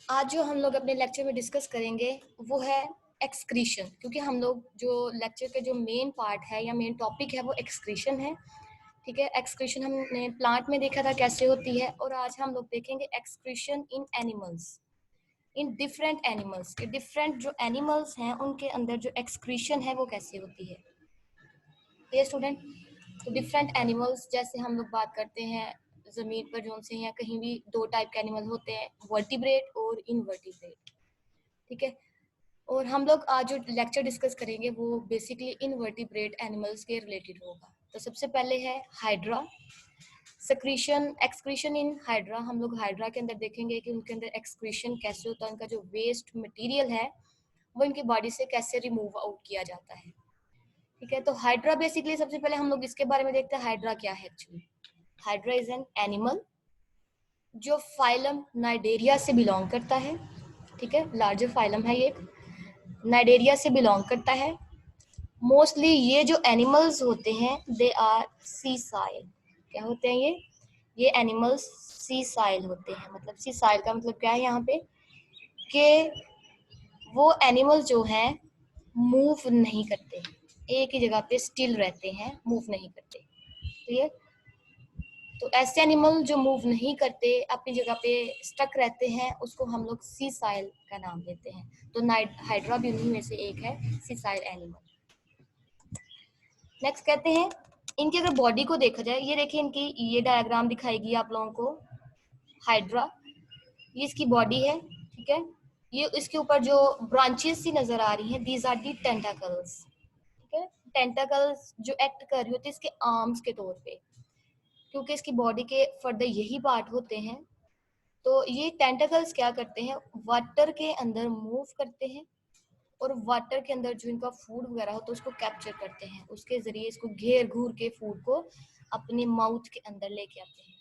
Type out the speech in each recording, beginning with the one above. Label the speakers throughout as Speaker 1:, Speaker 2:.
Speaker 1: आज जो हम लोग अपने लेक्चर में डिस्कस करेंगे वो है एक्सक्रीशन, क्योंकि हम लोग जो लेक्चर के जो मेन पार्ट है या मेन टॉपिक है वो एक्सक्रीशन है। ठीक है, एक्सक्रीशन हमने प्लांट में देखा था कैसे होती है, और आज हम लोग देखेंगे excretion in animals, in different animals के डिफरेंट जो एनिमल्स हैं उनके अंदर जो एक्सक्रीशन है वो कैसे होती है। ये स्टूडेंट, तो डिफरेंट एनिमल्स जैसे हम लोग बात करते हैं जमीन पर जो से या कहीं भी दो टाइप के एनिमल होते हैं, वर्टिब्रेट और इनवर्टिब्रेट। ठीक है, और हम लोग आज जो लेक्चर डिस्कस करेंगे वो बेसिकली इनवर्टिब्रेट एनिमल्स के रिलेटेड होगा। तो सबसे पहले है hydra secretion, excretion in hydra. हम लोग हाइड्रा के अंदर देखेंगे कि उनके अंदर एक्सक्रीशन कैसे होता है, उनका जो वेस्ट मटेरियल है वो इनकी बॉडी से कैसे रिमूव आउट किया जाता है। ठीक है, तो हाइड्रा बेसिकली सबसे पहले हम लोग इसके बारे में देखते हैं हाइड्रा क्या है actually. Hydra is an animal जो फाइलम नाइडेरिया से बिलोंग करता है। ठीक है, लार्जर फाइलम है ये, नाइडेरिया से बिलोंग करता है। मोस्टली ये जो एनिमल्स होते हैं दे आर सी साइल। क्या होते हैं ये एनिमल्स सी साइल होते हैं। मतलब सी साइल का मतलब क्या है यहाँ पे, कि वो एनिमल जो हैं मूव नहीं करते, एक ही जगह पे स्टिल रहते हैं, मूव नहीं करते। क्लियर? तो ऐसे एनिमल जो मूव नहीं करते, अपनी जगह पे स्टक रहते हैं, उसको हम लोग सी साइल का नाम देते हैं। तो हाइड्रा भी उन्हीं में से एक है, सी साइल एनिमल। नेक्स्ट कहते हैं इनकी अगर बॉडी को देखा जाए, ये देखिए इनकी ये डायग्राम दिखाएगी आप लोगों को हाइड्रा, ये इसकी बॉडी है। ठीक है, ये इसके ऊपर जो ब्रांचेस सी नजर आ रही हैं, दीज आर दी टेंटाकल्स। ठीक है, टेंटाकल्स जो एक्ट कर रही होती है इसके आर्म्स के तौर पे, क्योंकि इसकी बॉडी के फर्दर यही पार्ट होते हैं। तो ये टेंटाकल्स क्या करते हैं, वाटर के अंदर मूव करते हैं और वाटर के अंदर जो इनका फूड वगैरह होता है उसको कैप्चर करते हैं, उसके जरिए इसको घेर घूर के फूड को अपने माउथ के अंदर लेके आते हैं।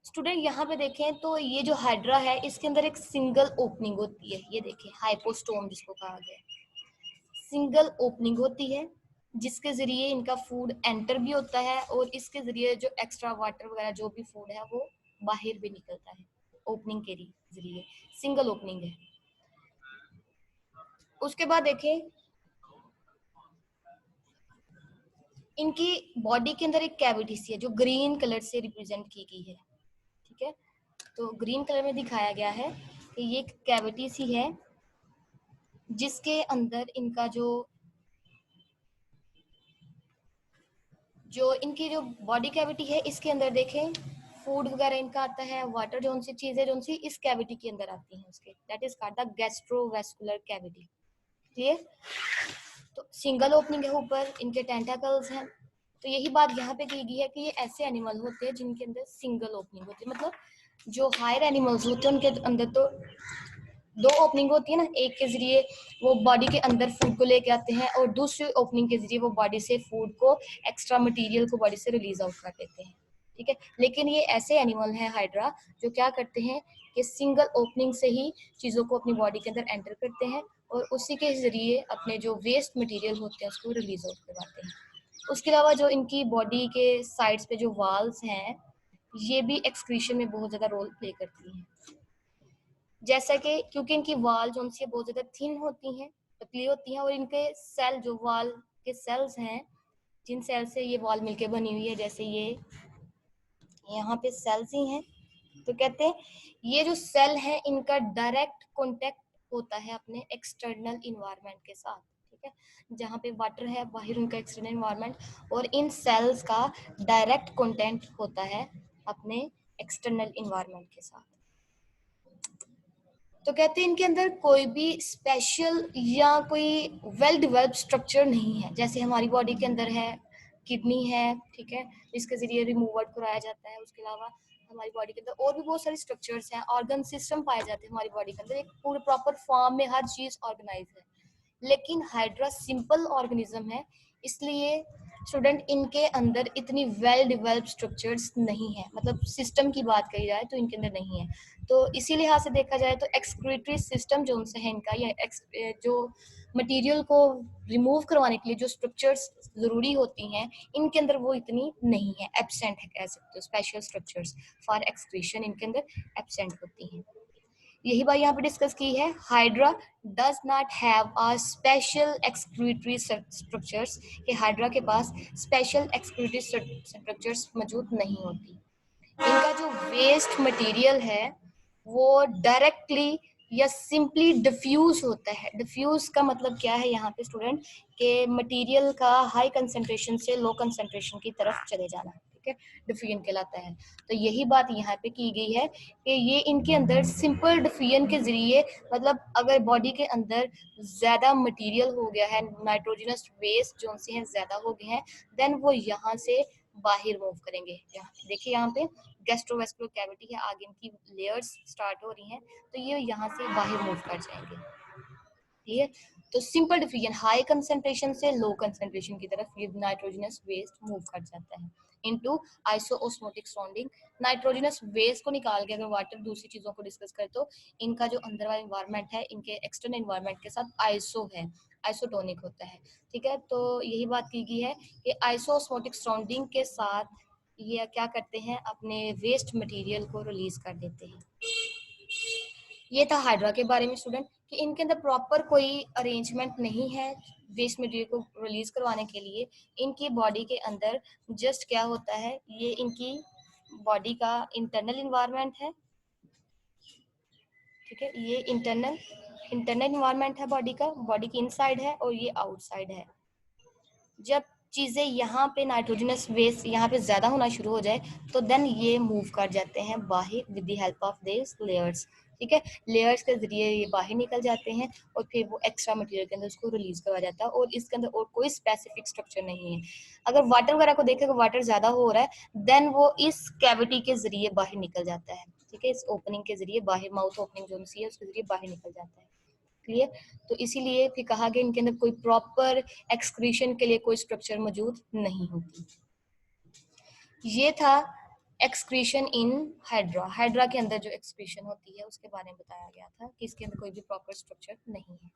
Speaker 1: स्टूडेंट यहाँ पे देखें तो ये जो हाइड्रा है इसके अंदर एक सिंगल ओपनिंग होती है, ये देखें हाइपोस्टोम जिसको कहा गया है, सिंगल ओपनिंग होती है जिसके जरिए इनका फूड एंटर भी होता है और इसके जरिए जो एक्स्ट्रा वाटर वगैरह जो भी फूड है वो बाहर भी निकलता है, ओपनिंग के जरिए, सिंगल ओपनिंग है। उसके बाद देखें इनकी बॉडी के अंदर एक कैविटी सी है जो ग्रीन कलर से रिप्रेजेंट की गई है। ठीक है, तो ग्रीन कलर में दिखाया गया है कि ये एक कैविटी सी है जिसके अंदर इनका जो जो इनकी जो बॉडी कैविटी है इसके अंदर देखें फूड वगैरह इनका आता है, वाटर जो सी चीजें जो सी इस कैविटी के अंदर आती हैं उसके, that is called the gastrovascular cavity. Clear? तो सिंगल ओपनिंग है, ऊपर इनके टेंटाकल्स हैं। तो यही बात यहाँ पे की गई है कि ये ऐसे एनिमल होते हैं जिनके अंदर सिंगल ओपनिंग होती है। मतलब जो हायर एनिमल्स होते हैं उनके अंदर तो दो ओपनिंग होती है ना, एक के जरिए वो बॉडी के अंदर फूड को लेके आते हैं और दूसरी ओपनिंग के जरिए वो बॉडी से फूड को, एक्स्ट्रा मटेरियल को बॉडी से रिलीज आउट कर देते हैं। ठीक है, लेकिन ये ऐसे एनिमल है हाइड्रा जो क्या करते हैं कि सिंगल ओपनिंग से ही चीजों को अपनी बॉडी के अंदर एंटर करते हैं और उसी के जरिए अपने जो वेस्ट मटेरियल होते हैं उसको रिलीज आउट करवाते हैं। उसके अलावा जो इनकी बॉडी के साइड्स पे जो वाल्स हैं ये भी एक्सक्रीशन में बहुत ज्यादा रोल प्ले करती हैं। जैसा कि क्योंकि इनकी वाल जो उनसे बहुत ज्यादा थिन होती हैं, पतली होती हैं, और इनके सेल जो वाल के सेल्स हैं जिन सेल से ये वाल मिलके बनी हुई है, जैसे ये यहाँ पे सेल्स ही हैं, तो कहते हैं ये जो सेल है इनका डायरेक्ट कांटेक्ट होता है अपने एक्सटर्नल इन्वायरमेंट के साथ। ठीक है, जहाँ पे वाटर है बाहर उनका एक्सटर्नल इन्वायरमेंट, और इन सेल्स का डायरेक्ट कांटेक्ट होता है अपने एक्सटर्नल इन्वायरमेंट के साथ। तो कहते हैं इनके अंदर कोई भी स्पेशल या कोई वेल डेवलप्ड स्ट्रक्चर नहीं है, जैसे हमारी बॉडी के अंदर है किडनी है। ठीक है, इसके जरिए रिमूवल कराया जाता है। उसके अलावा हमारी बॉडी के अंदर और भी बहुत सारी स्ट्रक्चर्स हैं, ऑर्गन सिस्टम पाए जाते हैं हमारी बॉडी के अंदर, एक पूरे प्रॉपर फॉर्म में हर चीज ऑर्गेनाइज है। लेकिन हाइड्रा सिंपल ऑर्गेनिज्म है, इसलिए स्टूडेंट इनके अंदर इतनी वेल डेवलप्ड स्ट्रक्चर्स नहीं है, मतलब सिस्टम की बात कही जाए तो इनके अंदर नहीं है। तो इसी लिहाज से देखा जाए तो एक्सक्रीटरी सिस्टम जो उनसे है इनका, या जो मटेरियल को रिमूव करवाने के लिए जो स्ट्रक्चर्स जरूरी होती हैं इनके अंदर वो इतनी नहीं है, एब्सेंट है कह सकते हो। स्पेशल स्ट्रक्चर्स फॉर एक्सक्रीशन इनके अंदर एब्सेंट होती हैं। यही बात यहाँ पे डिस्कस की है, hydra does not have a special excretory structures, कि हाइड्रा के पास स्पेशल एक्सक्रीटरी स्ट्रक्चर्स मौजूद नहीं होती। इनका जो वेस्ट मटेरियल है वो डायरेक्टली या सिंपली डिफ्यूज होता है। डिफ्यूज का मतलब क्या है यहाँ पे स्टूडेंट, के मटेरियल का हाई कंसंट्रेशन से लो कंसंट्रेशन की तरफ चले जाना, ठीक है, डिफ्यूजन कहलाता है। तो यही बात यहाँ पे की गई है कि ये इनके अंदर सिंपल डिफ्यूजन के जरिए, मतलब अगर बॉडी के अंदर ज्यादा मटेरियल हो गया है, नाइट्रोजनस वेस्ट जो से हैं ज्यादा हो गए हैं, देन वो यहाँ से बाहर मूव करेंगे। देखिए यहाँ पे गैस्ट्रोवेस्कुलर कैविटी है, आगे इनकी लेयर्स स्टार्ट हो रही हैं, तो ये यहाँ से बाहर मूव कर जाएंगे, ठीक है। तो सिंपल डिफ्यूजन हाई कंसंट्रेशन से लो कंसंट्रेशन की तरफ ये नाइट्रोजनस वेस्ट मूव कर जाता है इनटू आइसोओस्मोटिक सराउंडिंग। नाइट्रोजनस वेस्ट को निकाल के अगर वाटर दूसरी चीजों को डिस्कस करें तो इनका जो अंदर वाला इन्वायरमेंट है इनके एक्सटर्नल इन्वायरमेंट के साथ आइसो है, आइसोटोनिक होता है, ठीक है। तो यही बात की गई है कि आइसोओस्मोटिक सराउंडिंग के साथ ये क्या करते हैं, अपने वेस्ट मटेरियल को रिलीज कर देते हैं। ये था हाइड्रा के बारे में स्टूडेंट, कि इनके अंदर प्रॉपर कोई अरेंजमेंट नहीं है वेस्ट मटेरियल को रिलीज करवाने के लिए। इनकी बॉडी के अंदर जस्ट क्या होता है, ये इनकी बॉडी का इंटरनल इन्वायरमेंट है, ठीक है, ये इंटरनल इन्वायरमेंट है बॉडी का, बॉडी की इनसाइड है और ये आउटसाइड है। जब चीजें यहाँ पे नाइट्रोजनस वेस्ट यहाँ पे ज्यादा होना शुरू हो जाए तो देन ये मूव कर जाते हैं बाहर with the help of this layers, ठीक है। लेयर्स के जरिए ये बाहर निकल जाते हैं और फिर वो एक्स्ट्रा मटेरियल के अंदर उसको रिलीज करवा जाता है, और इसके अंदर और कोई स्पेसिफिक स्ट्रक्चर नहीं है। अगर वाटर वगैरह को देखें, वाटर ज्यादा हो रहा है देन वो इस कैविटी के जरिए बाहर निकल जाता है, ठीक है, इस ओपनिंग के जरिए बाहर, माउथ ओपनिंग जो है उसके जरिए बाहर निकल जाता है, क्लियर। तो इसीलिए फिर कहा गया इनके अंदर कोई प्रॉपर एक्सक्रीशन के लिए कोई स्ट्रक्चर मौजूद नहीं होती। ये था एक्सक्रीशन इन हाइड्रा। हाइड्रा के अंदर जो एक्सक्रीशन होती है उसके बारे में बताया गया था कि इसके अंदर कोई भी प्रॉपर स्ट्रक्चर नहीं है।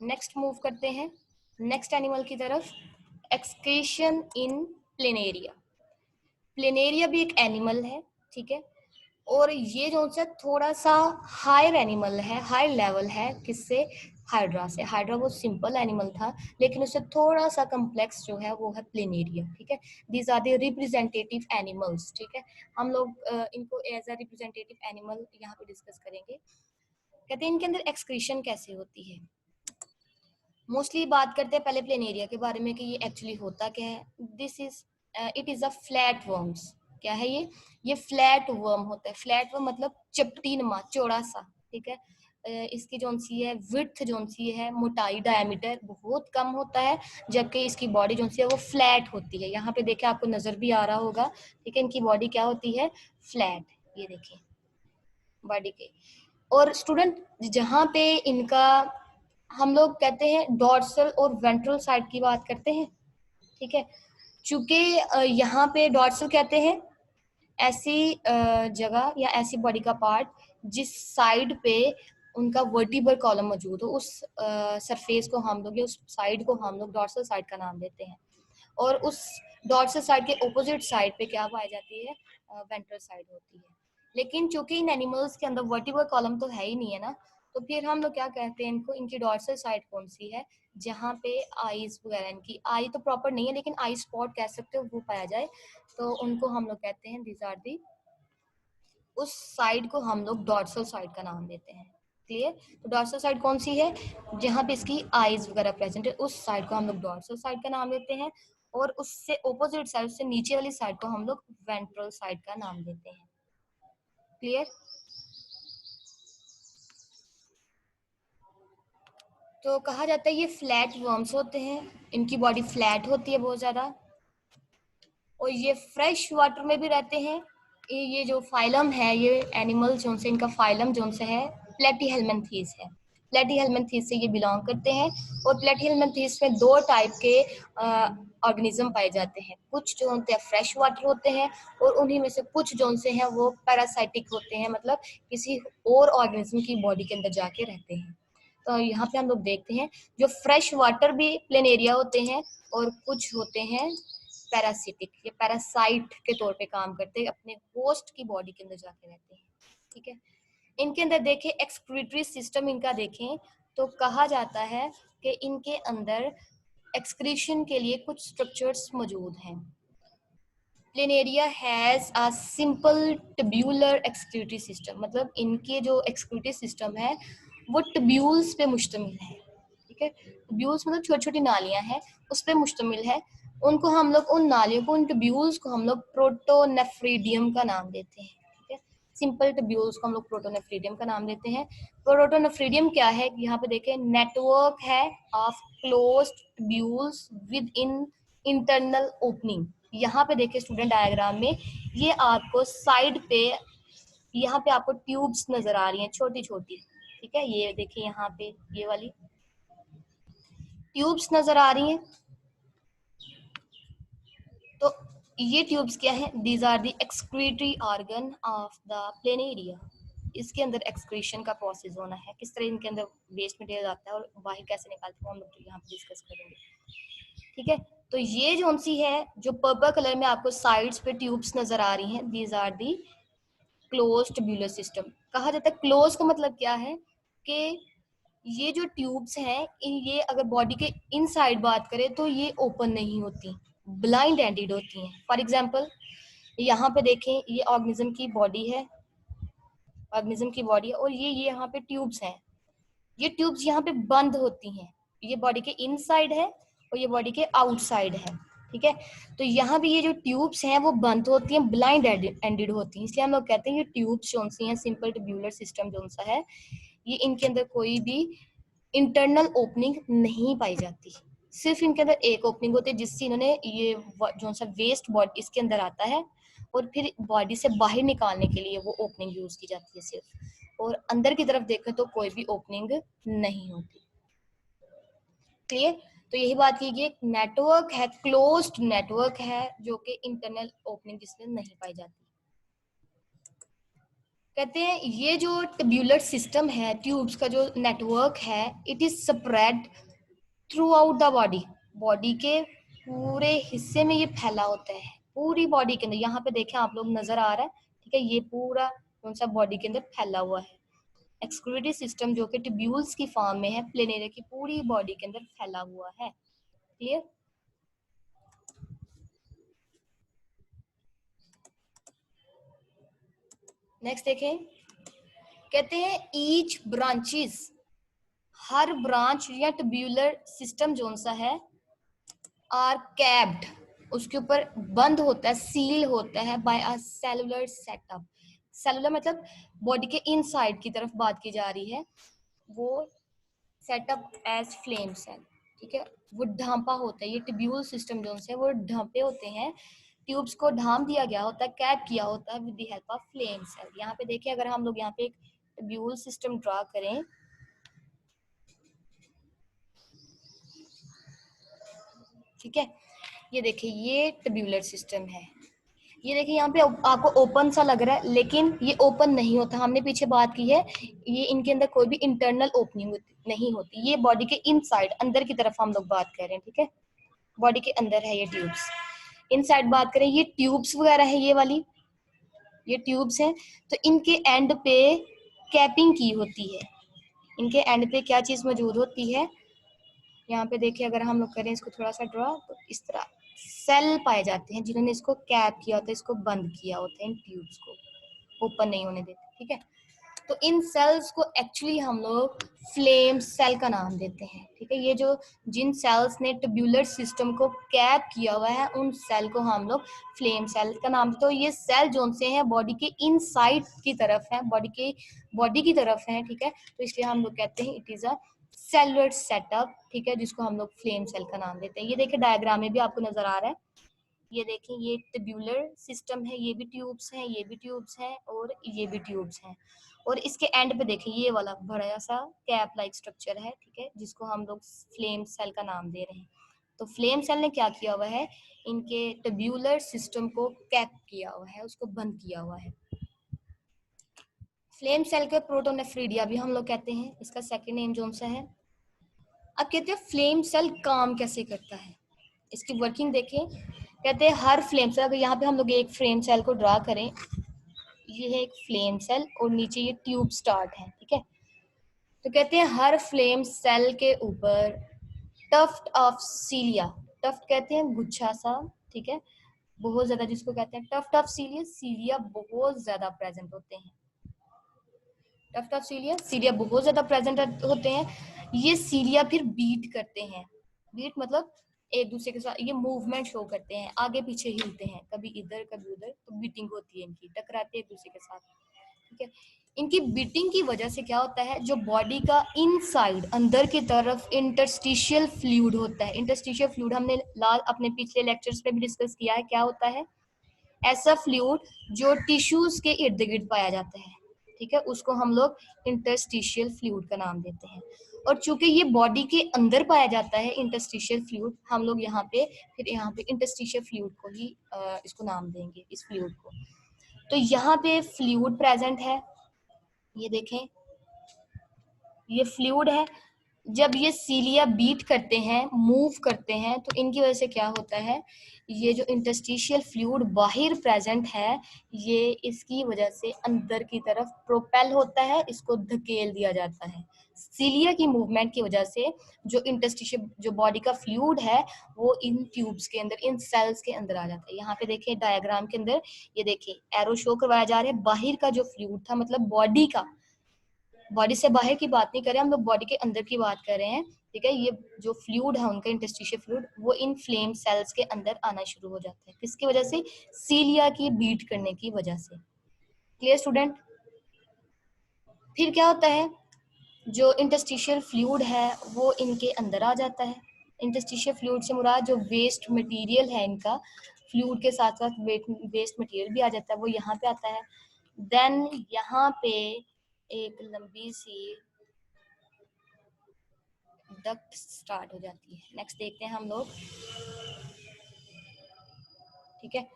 Speaker 1: नेक्स्ट मूव करते हैं नेक्स्ट एनिमल की तरफ, एक्सक्रीशन इन प्लेनेरिया। प्लेनेरिया भी एक एनिमल है, ठीक है, और ये जो है थोड़ा सा हायर एनिमल है, हाई लेवल है, किससे, हाइड्रा से। हाइड्रा वो सिंपल एनिमल था लेकिन उससे थोड़ा सा कम्प्लेक्स जो है वो है प्लेनेरिया, ठीक है। These are the representative animals, ठीक है। हम लोग इनको एज अ रिप्रेजेंटेटिव एनिमल यहाँ पे डिस्कस करेंगे। कहते हैं इनके अंदर एक्सक्रीशन कैसे होती है। मोस्टली बात करते हैं पहले प्लेनेरिया के बारे में कि ये एक्चुअली होता क्या है। This is it is a flat worms. क्या है ये फ्लैट वर्म होता है। फ्लैट वर्म मतलब चपटी नुमा, चौड़ा सा, ठीक है। इसकी जोन सी है विड्थ, जोन सी है मोटाई, डायमीटर बहुत कम होता है, जबकि इसकी बॉडी जोन सी है वो फ्लैट होती है। यहाँ पे देखें आपको नजर भी आ रहा होगा, ठीक है, इनकी बॉडी क्या होती है, फ्लैट, ये देखिए बॉडी के। और स्टूडेंट जहाँ पे इनका हम लोग कहते हैं डॉर्सल और वेंट्रल साइड की बात करते हैं, ठीक है। चूंकि यहाँ पे डॉर्सल कहते हैं ऐसी जगह या ऐसी बॉडी का पार्ट जिस साइड पे उनका वर्टिब्रल कॉलम मौजूद हो, उस सरफेस को हम लोग या उस साइड को हम लोग डॉर्सल साइड का नाम देते हैं। और उस डॉर्सल साइड के ऑपोजिट साइड पे क्या पाई जाती है, वेंट्रल साइड होती है। लेकिन चूंकि इन एनिमल्स के अंदर वर्टिब्रल कॉलम तो है ही नहीं है ना, तो फिर हम लोग क्या कहते हैं इनको, इनकी डॉर्सल साइड कौन सी है जहाँ पे आईज वगैरह, इनकी आई तो प्रॉपर नहीं है लेकिन आई स्पॉट कह सकते हो वो पाया जाए, तो उनको हम लोग कहते हैं दीज आर दी, उस साइड को हम लोग डॉर्सल साइड का नाम देते हैं, क्लियर। तो डॉर्सल साइड कौन सी है, जहाँ पे इसकी आईज वगैरह प्रेजेंट है, उस साइड को हम लोग डॉर्सल साइड का नाम देते हैं, और उससे ऑपोजिट साइड, उससे नीचे वाली साइड को हम लोग वेंट्रल साइड का नाम देते हैं, क्लियर। तो कहा जाता है ये फ्लैट वर्म्स होते हैं, इनकी बॉडी फ्लैट होती है बहुत ज्यादा, और ये फ्रेश वाटर में भी रहते हैं। ये जो फाइलम है, ये एनिमल जो से इनका फाइलम जो से है प्लेटीहेल्मिन्थीज है। प्लेटीहेल्मिन्थीज से ये बिलोंग करते हैं, और प्लेटीहेल्मिन्थीज में दो टाइप के ऑर्गेनिज्म पाए जाते हैं। कुछ जो होते हैं फ्रेश वाटर होते हैं, और उन्हीं में से कुछ जो से हैं वो पैरासाइटिक होते हैं, मतलब किसी और ऑर्गेनिज्म की बॉडी के अंदर जाके रहते हैं। तो यहाँ पे हम लोग देखते हैं जो फ्रेश वाटर भी प्लेनेरिया होते हैं, और कुछ होते हैं पैरासिटिक, ये पैरासाइट के तौर पे काम करते हैं, अपने होस्ट की बॉडी के अंदर जाके रहते हैं, ठीक है। इनके अंदर देखें एक्सक्रीटरी सिस्टम इनका देखें तो कहा जाता है कि इनके अंदर एक्सक्रीशन के लिए कुछ स्ट्रक्चर्स मौजूद हैं। Planaria has a simple tubular excretory system, मतलब इनके जो एक्सक्रीटरी सिस्टम है वो ट्यूब्यूल्स पे मुश्तमिल है। ठीक है, ट्यूब्यूल्स मतलब छोटी छोटी नालियां हैं, उस पर मुश्तमिल है। उनको हम लोग उन नालियों को, उन ट्यूब्यूल्स को हम लोग प्रोटोनेफ्रीडियम का नाम देते हैं। ठीक है, सिंपल ट्यूब्यूल्स को हम लोग प्रोटोनेफ्रीडियम का नाम देते हैं। प्रोटोनेफ्रीडियम क्या है, यहाँ पे देखें नेटवर्क है of closed tubules with in internal opening. यहाँ पे देखिए स्टूडेंट डायग्राम में, ये आपको साइड पे यहाँ पे आपको ट्यूब्स नजर आ रही हैं छोटी छोटी। ठीक है, ये देखिए यहाँ पे ये वाली ट्यूब्स नजर आ रही हैं। तो ये ट्यूब्स क्या है, these are the excretory organ of the planaria. इसके अंदर एक्सक्रीशन का प्रोसेस होना है, किस तरह इनके अंदर वेस्ट मटेरियल आता है और बाहर कैसे निकालते हैं हम लोग तो यहाँ पे डिस्कस करेंगे। ठीक है, तो ये जो सी है, जो पर्पल कलर में आपको साइड्स पे ट्यूब्स नजर आ रही हैं, these are the close tubular system. कहा जाता है क्लोज का मतलब क्या है कि ये जो ट्यूब्स हैं ये अगर बॉडी के इनसाइड बात करें तो ये ओपन नहीं होती, ब्लाइंड एंडेड होती हैं। फॉर एग्जांपल यहाँ पे देखें, ये ऑर्गेनिज्म की बॉडी है, ऑर्गेनिज्म की बॉडी है और ये यहाँ पे ट्यूब्स हैं। ये ट्यूब्स यहाँ पे बंद होती हैं, ये बॉडी के इनसाइड है और ये बॉडी के आउटसाइड है। ठीक है, तो यहाँ भी ये जो ट्यूब्स हैं वो बंद होती हैं, ब्लाइंड एंडेड होती हैं, इसलिए हम लोग कहते हैं ये ट्यूब्स जो सी हैं, सिंपल ट्यूबुलर सिस्टम जो सा है, ये इनके अंदर कोई भी इंटरनल ओपनिंग नहीं पाई जाती। सिर्फ इनके अंदर एक ओपनिंग होती है जिससे इन्होंने ये जो सा वेस्ट बॉडी इसके अंदर आता है और फिर बॉडी से बाहर निकालने के लिए वो ओपनिंग यूज की जाती है सिर्फ, और अंदर की तरफ देखें तो कोई भी ओपनिंग नहीं होती। क्लियर, तो यही बात की गई, नेटवर्क है, क्लोज्ड नेटवर्क है जो कि इंटरनल ओपनिंग जिसमें नहीं पाई जाती। कहते हैं ये जो ट्यूबुलर सिस्टम है, ट्यूब्स का जो नेटवर्क है, it is spread through out the body, body के पूरे हिस्से में ये फैला होता है, पूरी बॉडी के अंदर। यहाँ पे देखें आप लोग नजर आ रहा है, ठीक है, ये पूरा कौन सा बॉडी के अंदर फैला हुआ है। एक्सक्रीटरी सिस्टम जो कि ट्यूब्यूल्स की फॉर्म में है, प्लेनेरिया की पूरी बॉडी के अंदर फैला हुआ है। क्लियर, नेक्स्ट देखें, कहते हैं ईच ब्रांचेस, हर ब्रांच या ट्यूबुलर सिस्टम जो सा है, आर कैप्ड, उसके ऊपर बंद होता है, सील होता है by a cellular setup. Cellular मतलब बॉडी के इनसाइड की तरफ बात की जा रही है, वो सेटअप एज फ्लेम सेल। ठीक है, वो ढांपा होता है, ये ट्यूब्यूल सिस्टम जो है वो ढांपे होते हैं, ट्यूब्स को ढांप दिया गया होता है, कैप किया होता है with the help of flame cell. यहाँ पे देखिए, अगर हम लोग यहाँ पे एक ट्यूब्यूल सिस्टम ड्रा करें, ठीक है, ये देखिए ये ट्यूब्यूलर सिस्टम है, ये देखिए यहाँ पे आपको ओपन सा लग रहा है लेकिन ये ओपन नहीं होता, हमने पीछे बात की है, ये इनके अंदर कोई भी इंटरनल ओपनिंग नहीं होती, ये बॉडी के इनसाइड अंदर की तरफ हम लोग बात कर रहे हैं। ठीक है, बॉडी के अंदर है ये ट्यूब्स। इनसाइड बात करें, ये ट्यूब्स वगैरह है, ये वाली ये ट्यूब्स हैं, तो इनके एंड पे कैपिंग की होती है, इनके एंड पे क्या चीज मौजूद होती है, यहाँ पे देखिए अगर हम लोग करें इसको थोड़ा सा ड्रा, तो इस तरह सेल पाए जाते हैं जिन्होंने इसको कैप किया होता है, इसको बंद किया होता है, इन ट्यूब्स को ओपन नहीं होने देते। ठीक है, तो इन सेल्स को एक्चुअली हम लोग फ्लेम सेल का नाम देते हैं। ठीक है, ये जो जिन सेल्स ने ट्यूबुलर सिस्टम को कैप किया हुआ है उन सेल को हम लोग फ्लेम सेल का नाम देते हैं। तो ये सेल जो से हैं बॉडी के इनसाइड की तरफ है, बॉडी की तरफ है। ठीक है, तो इसलिए हम लोग कहते हैं it is a cellular setup. ठीक है, जिसको हम लोग फ्लेम सेल का नाम देते हैं। ये देखिए डायग्राम में भी आपको नजर आ रहा है, ये देखें ये ट्यूबुलर सिस्टम है, ये भी ट्यूब्स हैं, ये भी ट्यूब्स हैं और ये भी ट्यूब्स हैं, और इसके एंड पे देखें ये वाला बड़ा सा कैप लाइक स्ट्रक्चर है। ठीक है, जिसको हम लोग फ्लेम सेल का नाम दे रहे हैं। तो फ्लेम सेल ने क्या किया हुआ है, इनके ट्यूबुलर सिस्टम को कैप किया हुआ है, उसको बंद किया हुआ है। फ्लेम सेल के प्रोटोनेफ्रीडिया भी हम लोग कहते हैं, इसका सेकेंड नेम जो सा है। अब कहते हैं फ्लेम सेल काम कैसे करता है, इसकी वर्किंग देखें। कहते हैं हर फ्लेम सेल, अगर यहाँ पे हम लोग एक फ्लेम सेल को ड्रा करें, ये है एक फ्लेम सेल और नीचे ये ट्यूब स्टार्ट है, ठीक है। तो कहते हैं हर फ्लेम सेल के ऊपर टफ्ट ऑफ सीलिया, टफ्ट कहते हैं गुच्छा सा, ठीक है, बहुत ज्यादा जिसको कहते हैं टफ्ट ऑफ सीलिया, सीलिया बहुत ज्यादा प्रेजेंट होते हैं। टफ्ट ऑफ सीलिया, सीलिया बहुत ज्यादा प्रेजेंट होते हैं। ये सीलिया फिर बीट करते हैं, बीट मतलब एक दूसरे के साथ ये मूवमेंट शो करते हैं, आगे पीछे हिलते हैं, कभी इधर कभी उधर, तो बीटिंग होती है इनकी, टकराते हैं एक दूसरे के साथ, ठीक है। इनकी बीटिंग की वजह से क्या होता है, जो बॉडी का इनसाइड अंदर की तरफ इंटरस्टिशियल फ्लूइड होता है, इंटरस्टिशियल फ्लूइड हमने लाल अपने पिछले लेक्चर्स पे भी डिस्कस किया है, क्या होता है, ऐसा फ्लूइड जो टिश्यूज के इर्द गिर्द पाया जाता है, ठीक है, उसको हम लोग इंटरस्टिशियल फ्लूइड का नाम देते हैं। और चूंकि ये बॉडी के अंदर पाया जाता है इंटरस्टिशियल फ्लूइड, हम लोग यहाँ पे फिर यहाँ पे इंटरस्टिशियल फ्लूइड को ही इसको नाम देंगे, इस फ्लूइड को। तो यहाँ पे फ्लूइड प्रेजेंट है, ये देखें, ये फ्लूइड है। जब ये सीलिया बीट करते हैं, मूव करते हैं, तो इनकी वजह से क्या होता है, ये जो इंटरस्टिशियल फ्लूइड बाहर प्रेजेंट है, ये इसकी वजह से अंदर की तरफ प्रोपेल होता है, इसको धकेल दिया जाता है। सीलिया की मूवमेंट की वजह से जो इंटरस्टिशियल जो बॉडी का फ्लूइड है वो इन ट्यूब्स के अंदर, इन सेल्स के अंदर आ जाता है। यहाँ पे देखिए डायग्राम के अंदर, ये देखिए एरो शो करवाया जा रहा है, बाहर का जो फ्लूइड था, मतलब बॉडी का, बॉडी से बाहर की बात नहीं कर रहे हम लोग, बॉडी के अंदर की बात कर रहे हैं, ठीक है। ये जो फ्लूइड है उनका इंटरस्टिशियल फ्लूइड, वो इन फ्लेम सेल्स के अंदर आना शुरू हो जाता है, किसकी वजह से, सीलिया की बीट करने की वजह से। Clear student. फिर क्या होता है, जो इंटरस्टिशियल फ्लूइड है वो इनके अंदर आ जाता है। इंटरस्टिशियल फ्लूइड से मुराद जो वेस्ट मटेरियल है इनका, फ्लूइड के साथ साथ वेस्ट मटेरियल भी आ जाता है, वो यहाँ पे आता है। देन यहाँ पे एक लंबी सी डक्ट स्टार्ट हो जाती है। नेक्स्ट देखते हैं हम लोग, ठीक है।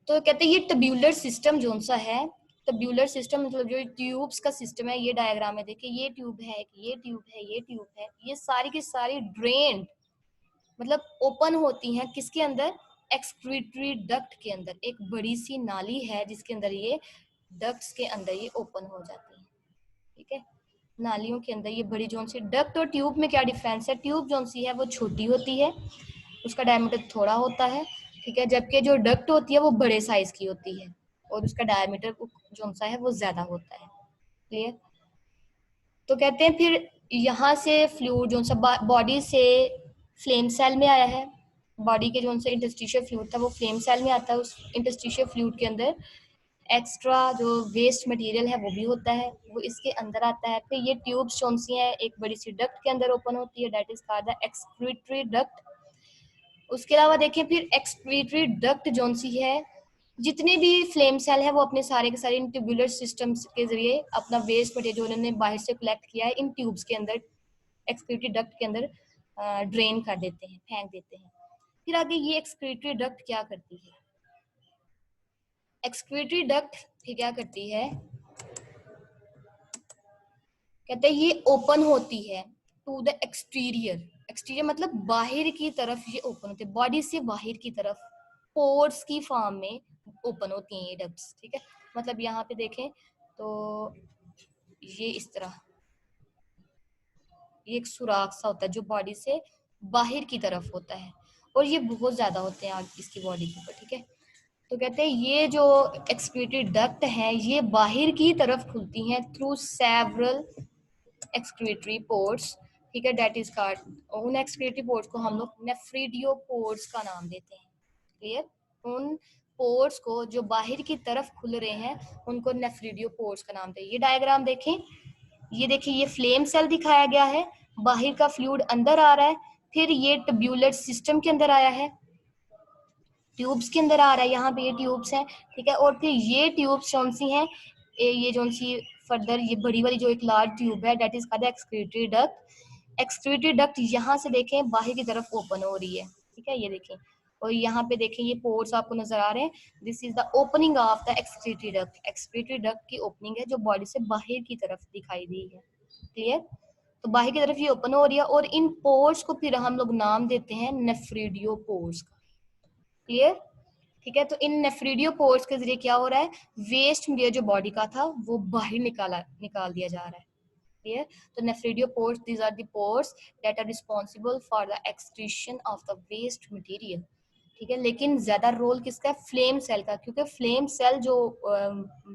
Speaker 1: तो कहते हैं ये टब्यूलर सिस्टम जोन सा है, टब्यूलर सिस्टम मतलब जो ट्यूब्स का सिस्टम है, ये डायग्राम में देखिए, ये ट्यूब है, ये ट्यूब है, ये ट्यूब है, ये सारी की सारी ड्रेन मतलब ओपन होती हैं किसके अंदर, एक्सक्रीटरी डक्ट के अंदर। एक बड़ी सी नाली है जिसके अंदर ये डक्ट्स के अंदर ये ओपन हो जाती है, ठीक है। नालियों के अंदर ये बड़ी जोन सी, डक्ट और ट्यूब में क्या डिफरेंस है, ट्यूब जोन सी है वो छोटी होती है, उसका डायमीटर थोड़ा होता है, ठीक है, जबकि जो डक्ट होती है वो बड़े साइज की होती है और उसका डायमीटर जोन सा है वो ज्यादा होता है। क्लियर। तो कहते हैं फिर यहाँ से फ्लूइड जो सा बॉडी से फ्लेम सेल में आया है, बॉडी के जो से इंटरस्टिशियल फ्लूइड था वो फ्लेम सेल में आता है, उस इंटरस्टिशियल फ्लूइड के अंदर एक्स्ट्रा जो वेस्ट मटेरियल है वो भी होता है, वो इसके अंदर आता है। फिर ये ट्यूब्स कौन सी हैं, एक बड़ी सी डक्ट के अंदर ओपन होती है, that is called the excretory duct. उसके अलावा देखिए फिर एक्सक्रीटरी डक्ट जोन सी है, जितने भी फ्लेम सेल है वो अपने सारे के सारे इन ट्यूबुलर सिस्टम्स के जरिए अपना वेस्ट मटेरियल जो उन्होंने बाहर से कलेक्ट किया है इन ट्यूब्स के अंदर, एक्सक्रीटरी डक्ट के अंदर ड्रेन कर देते हैं, फेंक देते हैं। फिर आगे ये एक्सक्रीटरी डक्ट क्या करती है, एक्सक्रीटरी डक्ट क्या करती है, कहते हैं ये ओपन होती है टू द एक्सटीरियर, एक्सटीरियर मतलब बाहर की तरफ ये ओपन होती है, बॉडी से बाहर की तरफ पोर्स की फॉर्म में ओपन होती हैं ये डक्ट्स, ठीक है। मतलब यहाँ पे देखें तो ये इस तरह ये एक सुराख सा होता है जो बॉडी से बाहर की तरफ होता है, और ये बहुत ज्यादा होते हैं इसकी बॉडी के ऊपर, ठीक है। तो कहते हैं ये जो एक्सक्रीटरी डक्ट है ये बाहर की तरफ खुलती हैं थ्रू सेवरल एक्सक्रीटरी पोर्स, ठीक है, डेट इज कॉल्ड, उन एक्सक्रीटरी पोर्स को हम लोग नेफ्रिडियो पोर्स का नाम देते हैं। क्लियर। उन पोर्स को जो बाहर की तरफ खुल रहे हैं उनको नेफ्रिडियो पोर्स का नाम देते हैं। ये डायग्राम देखें, ये देखिए ये फ्लेम सेल दिखाया गया है, बाहर का फ्लूइड अंदर आ रहा है, फिर ये ट्यूबुलर सिस्टम के अंदर आया है, ट्यूब्स के अंदर आ रहा है, यहाँ पे ये ट्यूब्स हैं, ठीक है, और फिर ये ट्यूब्स कौन सी हैं, ये जो सी फर्दर ये बड़ी वाली जो एक लार्ज ट्यूब है that is called excretory duct. Excretory duct यहाँ से देखें बाहर की तरफ ओपन हो रही है, ठीक है, ये देखें, और यहाँ पे देखें ये पोर्स आपको नजर आ रहे हैं, this is the opening of the excretory duct, excretory duct की ओपनिंग है जो बॉडी से बाहर की तरफ दिखाई दी है। क्लियर। तो बाहर की तरफ ये ओपन हो रही है और इन पोर्स को फिर हम लोग नाम देते हैं नेफ्रिडियो पोर्स का। क्लियर। ठीक है। तो इन नेफ्रिडियोपोर्स के जरिए क्या हो रहा है, वेस्ट मटेरियल जो बॉडी का था वो बाहर निकाल दिया जा रहा है। क्लियर। तो nephridiopores, these are the pores that are responsible for the excretion of the waste material. ठीक है। लेकिन ज्यादा रोल किसका है, फ्लेम सेल का, क्योंकि फ्लेम सेल जो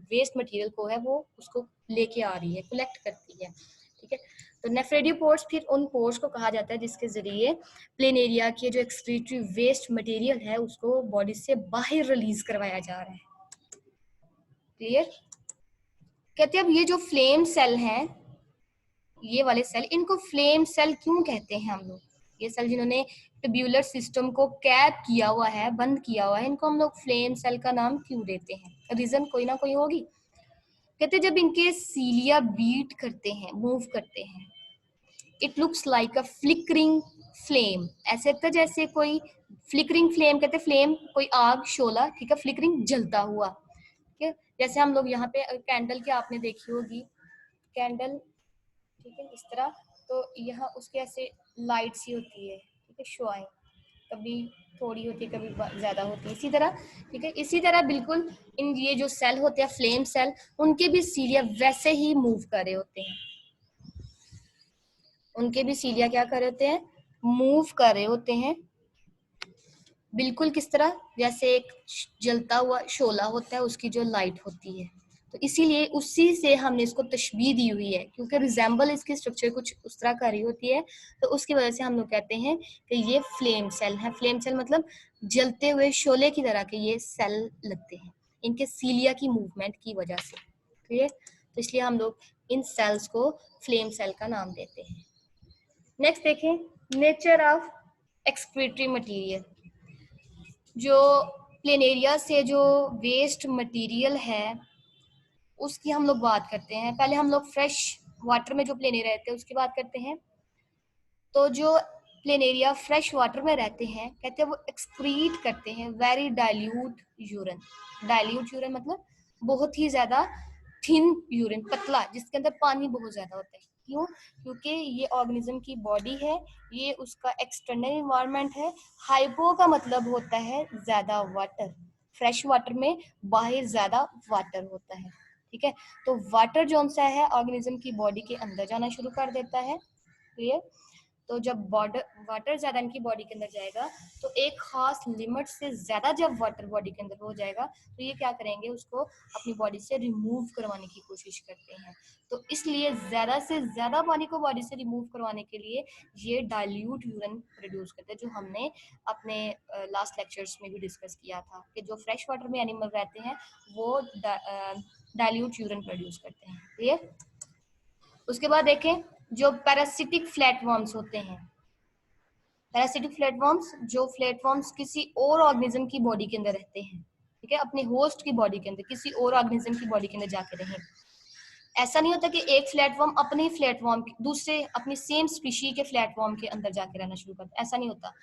Speaker 1: वेस्ट मटेरियल को है वो उसको लेके आ रही है, कलेक्ट करती है। ठीक है। तो नेफ्रेडियोपोर्स फिर उन पोर्स को कहा जाता है जिसके जरिए प्लेनेरिया के जो एक्सक्रीटरी वेस्ट मटेरियल है उसको बॉडी से बाहर रिलीज करवाया जा रहा है। क्लियर। कहते हैं अब ये जो फ्लेम सेल हैं, ये वाले सेल, इनको फ्लेम सेल क्यों कहते हैं हम लोग? ये सेल जिन्होंने ट्यूब्यूलर सिस्टम को कैप किया हुआ है, बंद किया हुआ है, इनको हम लोग फ्लेम सेल का नाम क्यों देते हैं? रीजन कोई ना कोई होगी। कहते जब इनके सीलिया बीट करते हैं, मूव करते हैं, it looks like a flickering flame. ऐसे लगता है जैसे कोई फ्लिकरिंग फ्लेम, कहते फ्लेम कोई आग शोला, ठीक है, फ्लिकरिंग जलता हुआ। ठीक है। जैसे हम लोग यहाँ पे कैंडल की आपने देखी होगी, कैंडल, ठीक है, इस तरह। तो यहाँ उसके ऐसे लाइट सी होती है, ठीक है, शुआएं, कभी थोड़ी होती है कभी ज्यादा होती है, इसी तरह। ठीक है। इसी तरह बिल्कुल इन ये जो सेल होते हैं फ्लेम सेल, उनके भी सीलिया वैसे ही मूव कर रहे होते हैं। उनके भी सीलिया क्या कर रहे होते हैं, मूव कर रहे होते हैं। बिल्कुल किस तरह, जैसे एक जलता हुआ शोला होता है, उसकी जो लाइट होती है। तो इसीलिए उसी से हमने इसको तशबीह दी हुई है, क्योंकि रिजेंबल इसकी स्ट्रक्चर कुछ उस तरह का रही होती है। तो उसकी वजह से हम लोग कहते हैं कि ये फ्लेम सेल है। फ्लेम सेल मतलब जलते हुए शोले की तरह के ये सेल लगते हैं, इनके सीलिया की मूवमेंट की वजह से। क्लियर। तो इसलिए हम लोग इन सेल्स को फ्लेम सेल का नाम देते हैं। नेक्स्ट देखें, नेचर ऑफ एक्सक्रीटरी मटेरियल। जो प्लेनेरिया से जो वेस्ट मटेरियल है उसकी हम लोग बात करते हैं। पहले हम लोग फ्रेश वाटर में जो प्लेनेरिया रहते हैं उसकी बात करते हैं। तो जो प्लेनेरिया फ्रेश वाटर में रहते हैं, कहते हैं वो एक्सक्रीट करते हैं very dilute urine. Dilute urine मतलब बहुत ही ज्यादा थिन यूरिन, पतला, जिसके अंदर पानी बहुत ज्यादा होता है। क्यों? क्योंकि ये ऑर्गेनिज्म की बॉडी है, ये उसका एक्सटर्नल इन्वायरमेंट है। हाइपो का मतलब होता है ज्यादा वाटर, फ्रेश वाटर में बाहर ज्यादा वाटर होता है। ठीक है। तो वाटर जो सा है ऑर्गेनिज्म की बॉडी के अंदर जाना शुरू कर देता है। क्लियर। तो जब वाटर ज्यादा इनकी बॉडी के अंदर जाएगा, तो एक खास लिमिट से ज्यादा जब वाटर बॉडी के अंदर हो जाएगा, तो ये क्या करेंगे, उसको अपनी बॉडी से रिमूव करवाने की कोशिश करते हैं। तो इसलिए ज्यादा से ज्यादा पानी को बॉडी से रिमूव करवाने के लिए ये डाइल्यूट यूरिन प्रोड्यूस करते हैं, जो हमने अपने लास्ट लेक्चर्स में भी डिस्कस किया था कि जो फ्रेश वाटर में एनिमल रहते हैं वो डाइल्यूट यूरिन प्रोड्यूस करते हैं। क्लियर। उसके बाद देखें जो पैरासिटिक फ्लैटवर्म्स होते हैं। पैरासिटिक फ्लैटवर्म्स, जो फ्लैटवर्म्स किसी और ऑर्गेनिज्म की बॉडी के अंदर रहते हैं, ठीक है, अपने होस्ट की बॉडी के अंदर, किसी और ऑर्गेनिज्म की बॉडी के अंदर जाके रहें। ऐसा नहीं होता कि एक फ्लैटवर्म अपने फ्लैटवर्म दूसरे अपनी सेम स्पीशी के फ्लैटवर्म के अंदर जाके रहना शुरू करता है, ऐसा नहीं होता।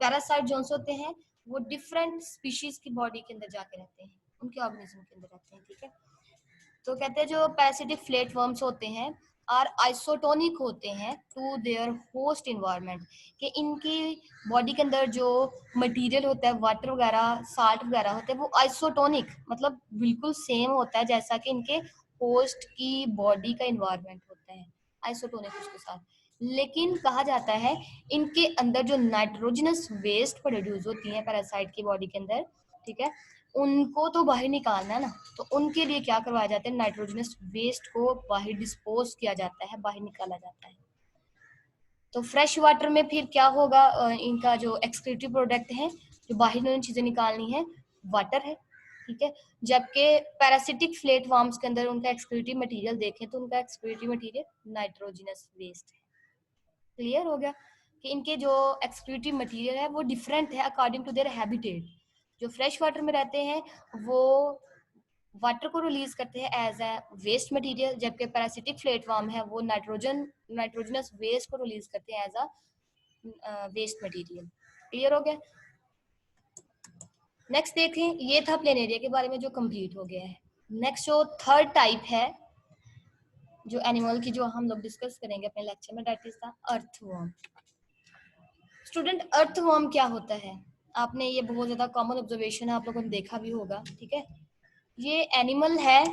Speaker 1: पैरासाइट जो होते हैं वो डिफरेंट स्पीशीज की बॉडी के अंदर जाके रहते हैं, उनके ऑर्गेनिज्म के अंदर रहते हैं। ठीक है। तो कहते हैं जो पैरासिटिक फ्लैटवर्म्स होते हैं आर आइसोटोनिक होते हैं टू देयर होस्ट इन्वायरमेंट, कि इनकी बॉडी के अंदर जो मटेरियल होता है, वाटर वगैरह, साल्ट वगैरह होते हैं, वो आइसोटोनिक मतलब बिल्कुल सेम होता है जैसा कि इनके होस्ट की बॉडी का इन्वायरमेंट होता है, आइसोटोनिक उसके साथ। लेकिन कहा जाता है इनके अंदर जो नाइट्रोजनस वेस्ट प्रोड्यूस होती है पैरासाइट की बॉडी के अंदर, ठीक है, उनको तो बाहर निकालना है ना, तो उनके लिए क्या करवाया जाता है, नाइट्रोजनस वेस्ट को बाहर डिस्पोज किया जाता है, बाहर निकाला जाता है। तो फ्रेश वाटर में फिर क्या होगा, इनका जो एक्सक्रीटरी प्रोडक्ट है, जो बाहर इन्होंने चीजें निकालनी है, वाटर है। ठीक है। जबकि पैरासिटिक फ्लैटवर्म्स के अंदर उनका एक्सक्रीटरी मटेरियल देखें तो उनका एक्सक्रीटरी मटेरियल नाइट्रोजनस वेस्ट है। क्लियर हो गया कि इनके जो एक्सक्रीटरी मटेरियल है वो डिफरेंट है अकॉर्डिंग टू देयर हैबिटेट। जो फ्रेश वाटर में रहते हैं वो वाटर को रिलीज करते हैं एज ए वेस्ट मटेरियल, जबकि पैरासिटिक फ्लैटवर्म है वो नाइट्रोजनस वेस्ट को रिलीज करते हैं as a waste material. Clear हो गया। नेक्स्ट देखें, ये था प्लेनेरिया के बारे में जो कंप्लीट हो गया है। नेक्स्ट जो थर्ड टाइप है जो एनिमल की जो हम लोग डिस्कस करेंगे अपने लेक्चर में, that is the earthworm. Student, earthworm क्या होता है? आपने ये बहुत ज्यादा कॉमन ऑब्जर्वेशन है, आप लोगों ने देखा भी होगा, ठीक है। ये एनिमल है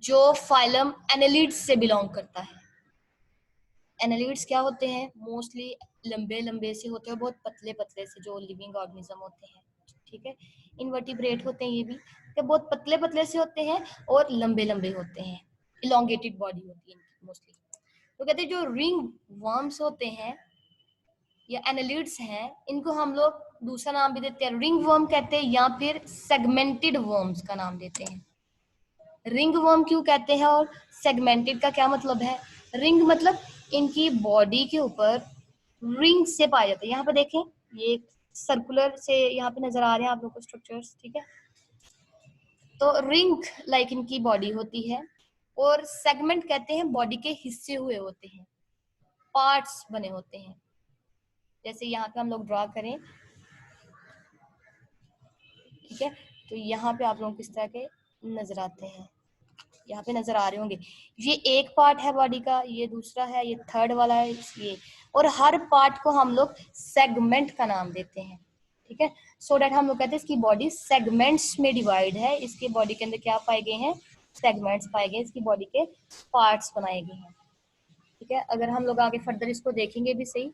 Speaker 1: जो फाइलम एनालिड्स से बिलोंग करता है। एनालिड्स क्या होते हैं? मोस्टली लंबे लंबे से होते हैं, बहुत पतले पतले से जो लिविंग ऑर्गेनिज्म होते हैं, ठीक है। इनवर्टिब्रेट होते हैं ये भी, तो बहुत पतले पतले से होते हैं और लंबे लंबे होते हैं, इलोंगेटेड बॉडी होती है इनकी मोस्टली। तो कहते हैं जो रिंग वर्म्स होते हैं या एनालिड्स हैं, इनको हम लोग दूसरा नाम भी देते हैं, रिंग वर्म कहते हैं या फिर सेगमेंटेड वर्म्स का नाम देते हैं। रिंग वर्म क्यों कहते हैं और सेगमेंटेड का क्या मतलब है? रिंग मतलब इनकी बॉडी के ऊपर रिंग से पाए जाते हैं। यहाँ पे देखें, ये सर्कुलर से यहाँ पे नजर आ रहे हैं आप लोग को स्ट्रक्चर्स, ठीक है। तो रिंग लाइक इनकी बॉडी होती है, और सेगमेंट कहते हैं बॉडी के हिस्से हुए होते हैं, पार्ट्स बने होते हैं। जैसे यहाँ पे हम लोग ड्रॉ करें, ठीक है, तो यहाँ पे आप लोग किस तरह के नजर आते हैं, यहाँ पे नजर आ रहे होंगे। ये एक पार्ट है बॉडी का, ये दूसरा है, ये थर्ड वाला है ये, और हर पार्ट को हम लोग सेगमेंट का नाम देते हैं, ठीक है। सो डेट हम लोग कहते हैं इसकी बॉडी सेगमेंट्स में डिवाइड है, इसके बॉडी के अंदर क्या पाए गए हैं? सेगमेंट्स पाए गए, इसकी बॉडी के पार्ट्स बनाए गए हैं, ठीक है। अगर हम लोग आगे फर्दर इसको देखेंगे भी सही,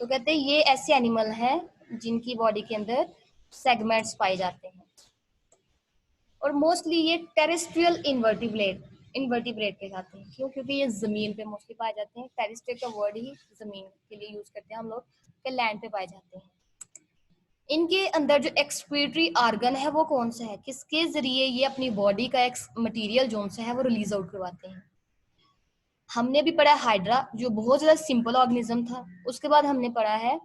Speaker 1: तो कहते हैं ये ऐसे एनिमल हैं जिनकी बॉडी के अंदर सेगमेंट्स पाए जाते हैं, और मोस्टली ये टेरेस्ट्रियल इन्वर्टिब्रेट कहलाते हैं। क्यों? क्योंकि ये जमीन पे मोस्टली पाए जाते हैं। टेरेस्ट्रियल का वर्ड ही जमीन के लिए यूज करते हैं हम लोग, के लैंड पे पाए जाते हैं। इनके अंदर जो एक्सक्रीटरी ऑर्गन है वो कौन सा है? किसके जरिए ये अपनी बॉडी का मटेरियल जो सा है वो रिलीज आउट करवाते हैं? हमने भी पढ़ा हाइड्रा, जो बहुत ज्यादा सिंपल ऑर्गेनिज्म था। उसके बाद हमने पढ़ा है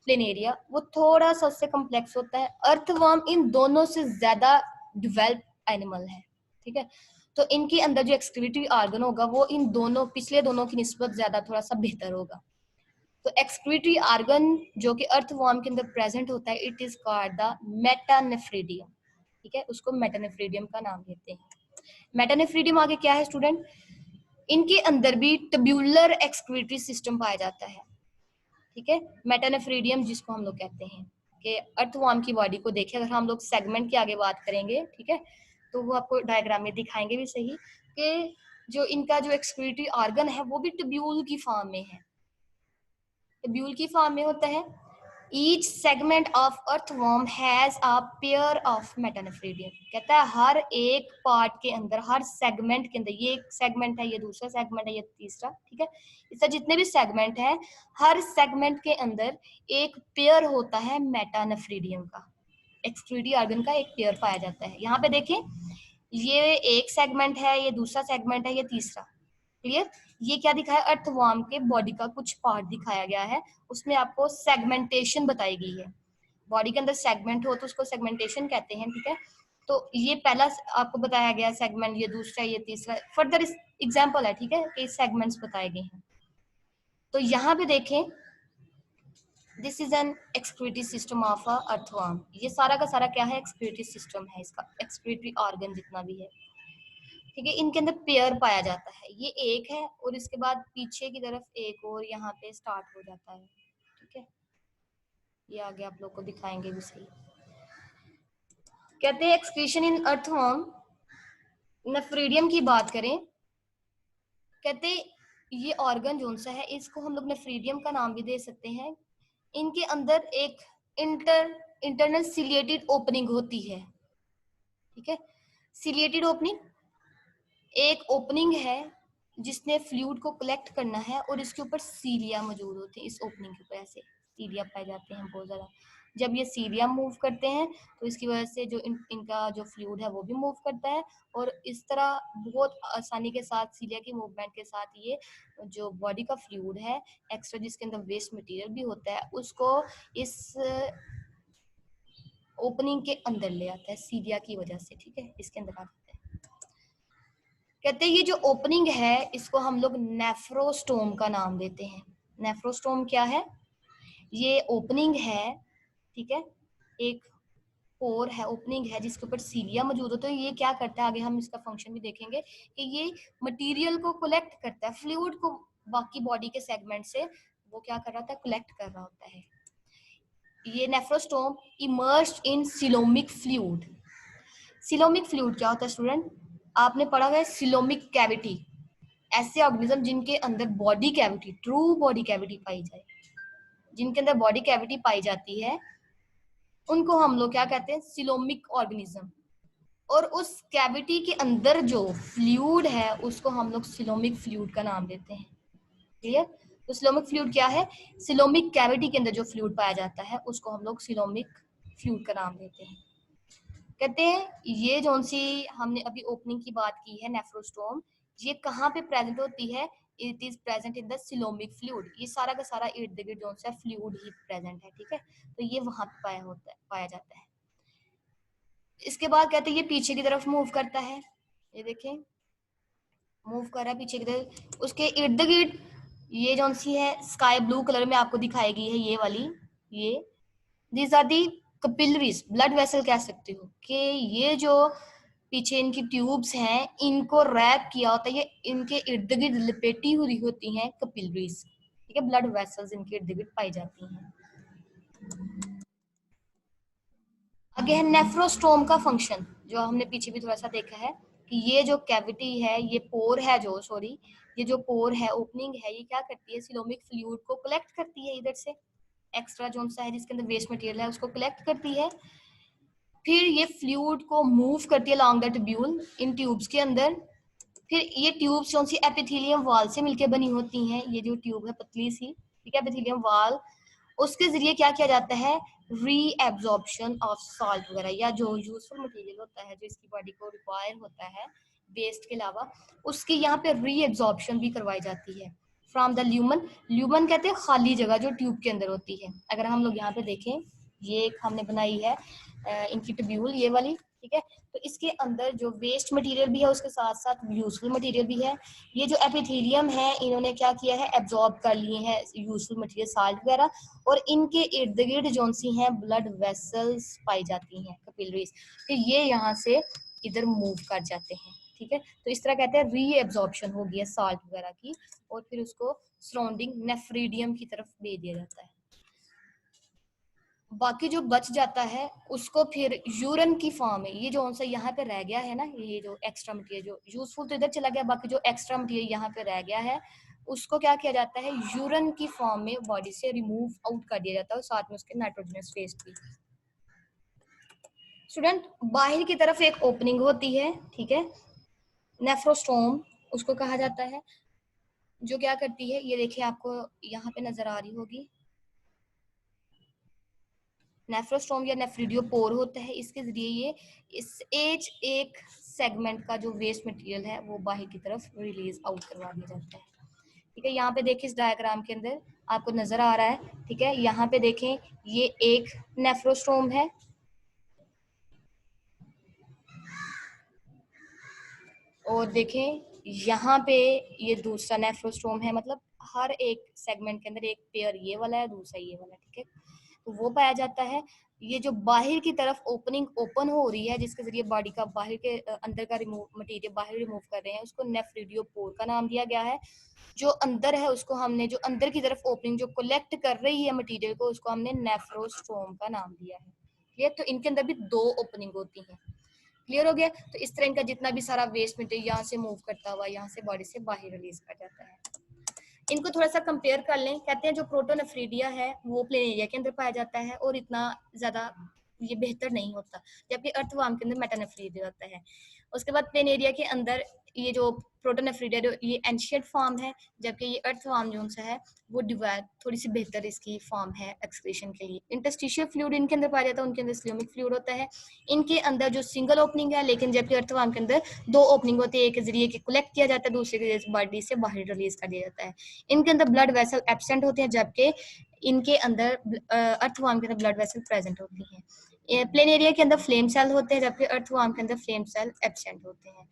Speaker 1: प्लेनेरिया, वो थोड़ा सा उससे कॉम्प्लेक्स होता है। अर्थवर्म इन दोनों से ज्यादा डिवेल्प एनिमल है, ठीक है। तो इनके अंदर जो एक्सक्रीटरी ऑर्गन होगा वो इन दोनों पिछले दोनों की निस्बत ज्यादा थोड़ा सा बेहतर होगा। तो एक्सक्रीटरी ऑर्गन जो कि अर्थवर्म के अंदर प्रेजेंट होता है, इट इज कॉल्ड द मेटानेफ्रीडियम, ठीक है। उसको मेटानेफ्रीडियम का नाम देते हैं। मेटानेफ्रीडियम आगे क्या है स्टूडेंट? इनके अंदर भी टब्यूलर एक्सक्रीटरी सिस्टम पाया जाता है, ठीक है। मेटानेफ्रीडियम जिसको हम लोग कहते हैं, कि अर्थवर्म की बॉडी को देखें, अगर हम लोग सेगमेंट की आगे बात करेंगे, ठीक है, तो वो आपको डायग्राम में दिखाएंगे भी सही, कि जो इनका जो एक्सक्रीटरी ऑर्गन है वो भी टब्यूल की फॉर्म में है। टब्यूल की फॉर्म में होता है। Each segment of earthworm has a pair of metanephridium। कहता है हर एक पार्ट के अंदर, हर सेगमेंट के अंदर, ये एक सेगमेंट है, ये दूसरा सेगमेंट है, ये तीसरा, ठीक है, इससे जितने भी सेगमेंट है, हर सेगमेंट के अंदर एक पेयर होता है मेटानेफ्रीडियम का, एक्सक्रीटरी ऑर्गन का एक पेयर पाया जाता है। यहाँ पे देखें, ये एक सेगमेंट है, ये दूसरा सेगमेंट है, ये तीसरा, क्लियर। ये क्या दिखाया? अर्थवर्म के बॉडी का कुछ पार्ट दिखाया गया है, उसमें आपको सेगमेंटेशन बताई गई है। बॉडी के अंदर सेगमेंट हो तो उसको सेगमेंटेशन कहते हैं, ठीक है। तो ये पहला आपको बताया गया सेगमेंट, ये दूसरा, ये तीसरा, फर्दर एग्जांपल है, ठीक है, कि सेगमेंट्स बताए गए हैं। तो यहाँ पे देखें, this is an excretory system of a earthworm. ये सारा का सारा क्या है? एक्सक्रीटरी सिस्टम है इसका, एक्सक्रीटरी ऑर्गन जितना भी है, ठीक है। इनके अंदर पेयर पाया जाता है, ये एक है और इसके बाद पीछे की तरफ एक और यहाँ पे स्टार्ट हो जाता है, ठीक है। ये आगे आप लोग को दिखाएंगे भी सही। कहते हैं एक्सक्रीशन इन अर्थवर्म, नेफ्रीडियम की बात करें, कहते ये ऑर्गन जो सा है इसको हम लोग नेफ्रीडियम का नाम भी दे सकते हैं। इनके अंदर एक इंटरनल सिलिएटेड ओपनिंग होती है, ठीक है। सिलिएटेड ओपनिंग एक ओपनिंग है जिसने फ्लूइड को कलेक्ट करना है, और इसके ऊपर सीलिया मौजूद होते हैं। इस ओपनिंग के ऊपर ऐसे सीलिया पाए जाते हैं बहुत ज्यादा। जब ये सीलिया मूव करते हैं तो इसकी वजह से जो इनका जो फ्लूइड है वो भी मूव करता है, और इस तरह बहुत आसानी के साथ सीलिया की मूवमेंट के साथ ये जो बॉडी का फ्लूइड है एक्स्ट्रा, जिसके अंदर वेस्ट मटेरियल भी होता है, उसको इस ओपनिंग के अंदर ले आता है सीलिया की वजह से, ठीक है, इसके अंदर आ जाता है। कहते हैं ये जो ओपनिंग है इसको हम लोग नेफ्रोस्टोम का नाम देते हैं। नेफ्रोस्टोम क्या है? ये ओपनिंग है, ठीक है, एक पोर है, ओपनिंग है जिसके ऊपर सीलिया मौजूद होता है। ये क्या करता है, आगे हम इसका फंक्शन भी देखेंगे, कि ये मटेरियल को कलेक्ट करता है, फ्लूइड को बाकी बॉडी के सेगमेंट से वो क्या कर रहा होता है? कलेक्ट कर रहा होता है। ये नेफ्रोस्टोम इमर्ज्ड इन सिलोमिक फ्लूइड। सिलोमिक फ्लूइड क्या होता है स्टूडेंट? आपने पढ़ा हुआ है सिलोमिक कैविटी, ऐसे ऑर्गेनिज्म जिनके अंदर body cavity, true body cavity पाई जाए, जिनके अंदर बॉडी कैविटी पाई जाती है, उनको हम लोग क्या कहते हैं? Coelomic organism. और उस कैविटी के अंदर जो फ्लूइड है उसको हम लोग सिलोमिक फ्लूइड का नाम देते हैं। क्लियर? तो सिलोमिक फ्लूइड क्या है? सिलोमिक कैविटी के अंदर जो फ्लूइड पाया जाता है उसको हम लोग सिलोमिक फ्लूइड का नाम देते हैं। कहते हैं ये जो सी हमने अभी ओपनिंग की बात की है नेफ्रोस्टोम, ये कहाँ पे प्रेजेंट होती है? It is present in the coelomic fluid. ये सारा का सारा इर्द गिर्द जो सा फ्लूइड ही प्रेजेंट है, ठीक है? तो ये वहां पे पाया जाता है। इसके बाद कहते हैं ये पीछे की तरफ मूव करता है, ये देखें मूव कर रहा है पीछे की तरफ। उसके इर्द गिर्द ये जो सी है स्काई ब्लू कलर में आपको दिखाई गई है, ये वाली, ये these are the capillaries, blood vessel कह सकते हो कि ये जो पीछे इनकी ट्यूब्स हैं इनको रैप किया होता है, ये इनके इर्द गिर्द लपेटी हुई होती हैं कैपिलरीज, ठीक है? ब्लड वेसल्स इनके इर्द गिर्द पाई जाती हैं। आगे है नेफ्रोस्टोम का फंक्शन, जो हमने पीछे भी थोड़ा सा देखा है कि ये जो कैविटी है, ये पोर है जो, सॉरी, ये जो पोर है, ओपनिंग है, ये क्या करती है? सिलोमिक फ्लूइड को कलेक्ट करती है, इधर से एक्स्ट्रा जो सा है जिसके अंदर वेस्ट मटेरियल है उसको कलेक्ट करती है। फिर ये फ्लूइड को मूव करती है long the tubule in tubes के अंदर। फिर ये ट्यूब्स जो सी एपिथेलियम वाल से मिलकर बनी होती हैं, ये जो ट्यूब है पतली सी, ठीक है, एपिथेलियम वाल, उसके जरिए क्या किया जाता है? रीएब्जॉर्प्शन ऑफ सॉल्ट वगैरह या जो यूजफुल मटेरियल होता है जो इसकी बॉडी को रिक्वायर होता है वेस्ट के अलावा, उसकी यहाँ पे रीएब्जॉर्प्शन भी करवाई जाती है फ्रॉम द ल्यूमन। ल्यूमन कहते हैं खाली जगह जो ट्यूब के अंदर होती है। अगर हम लोग यहाँ पे देखें, ये एक हमने बनाई है इनकी ट्यूब्यूल, ये वाली, ठीक है? तो इसके अंदर जो वेस्ट मटेरियल भी है उसके साथ साथ यूजफुल मटेरियल भी है। ये जो एपिथेलियम है इन्होंने क्या किया है? एब्जॉर्ब कर लिए हैं यूजफुल मटेरियल, साल्ट वगैरह, और इनके इर्द गिर्द जो सी हैं ब्लड वेसल्स पाई जाती हैं, कैपिलरीज। फिर ये यहाँ से इधर मूव कर जाते हैं, ठीक है? तो इस तरह कहते हैं रीएब्जॉर्प्शन हो गई है साल्ट वगैरह की, और फिर उसको सराउंडिंग नेफ्रीडियम की तरफ भेज दिया जाता है। बाकी जो बच जाता है उसको फिर यूरिन की फॉर्म में, ये जो सा यहाँ पे रह गया है ना, ये जो एक्स्ट्रा मटेरियल जो यूजफुल तो इधर चला गया, बाकी जो एक्स्ट्रा मटेरियल यहाँ पे रह गया है उसको क्या किया जाता है? यूरिन की फॉर्म में बॉडी से रिमूव आउट कर दिया जाता है, और साथ में उसके नाइट्रोजनस वेस्ट भी। स्टूडेंट, बाहर की तरफ एक ओपनिंग होती है, ठीक है, नेफ्रोस्टोम उसको कहा जाता है, जो क्या करती है, ये देखिए आपको यहाँ पे नजर आ रही होगी, नेफ्रोस्टोम या नेफ्रिडियोपोर होता है। इसके जरिए ये इस एक सेगमेंट का जो वेस्ट मटेरियल है वो बाहर की तरफ रिलीज आउट करवा दिया जाता है, ठीक है? यहाँ पे देखिए इस डायग्राम के अंदर आपको नजर आ रहा है, ठीक है? यहाँ पे देखें ये एक नेफ्रोस्टोम है, और देखें यहाँ पे ये दूसरा नेफ्रोस्टोम है, मतलब हर एक सेगमेंट के अंदर एक पेयर ये वाला है, दूसरा ये वाला, ठीक है? तो वो पाया जाता है। ये जो बाहर की तरफ ओपनिंग ओपन हो रही है जिसके जरिए बॉडी का बाहर के अंदर का मटेरियल बाहर रिमूव कर रहे हैं, उसको नेफ्रिडियोपोर का नाम दिया गया है। जो अंदर है उसको हमने, जो अंदर की तरफ ओपनिंग जो कलेक्ट कर रही है मटेरियल को, उसको हमने नेफ्रोस्टोम का नाम दिया है। क्लियर? तो इनके अंदर भी दो ओपनिंग होती हैं। क्लियर हो गया? तो इस तरह इनका जितना भी सारा वेस्ट मटेरियल यहाँ से मूव करता हुआ यहाँ से बॉडी से बाहर रिलीज कर जाता है। इनको थोड़ा सा कंपेयर कर लें। कहते हैं जो प्रोटोनेफ्रीडिया है वो प्लेन एरिया के अंदर पाया जाता है और इतना ज्यादा ये बेहतर नहीं होता, जबकि अर्थवर्म के अंदर मेटानेफ्रीडिया होता है। उसके बाद प्लेन एरिया के अंदर ये जो प्रोटोनेफ्रीडिया ये एंशियंट फॉर्म है, जबकि ये अर्थवर्म जो सा है वो डिवेल्प थोड़ी सी बेहतर इसकी फॉर्म है एक्सक्रीशन के लिए। इंटरस्टिशियल फ्लूइड इनके अंदर पाया जाता है, उनके अंदर सिलोमिक फ्लूइड होता है। इनके अंदर जो सिंगल ओपनिंग है, लेकिन जबकि अर्थवर्म के अंदर दो ओपनिंग होती है, एक के जरिए के कलेक्ट किया जाता है, दूसरे के जरिए बॉडी से बाहर रिलीज कर दिया जाता है। इनके अंदर ब्लड वेसल एब्सेंट होते हैं, जबकि इनके अंदर अर्थवर्म के अंदर ब्लड वेसल प्रेजेंट होती हैं। प्लेन एरिया के अंदर फ्लेम सेल होते हैं, जबकि अर्थवर्म के अंदर फ्लेम सेल एब्सेंट होते हैं।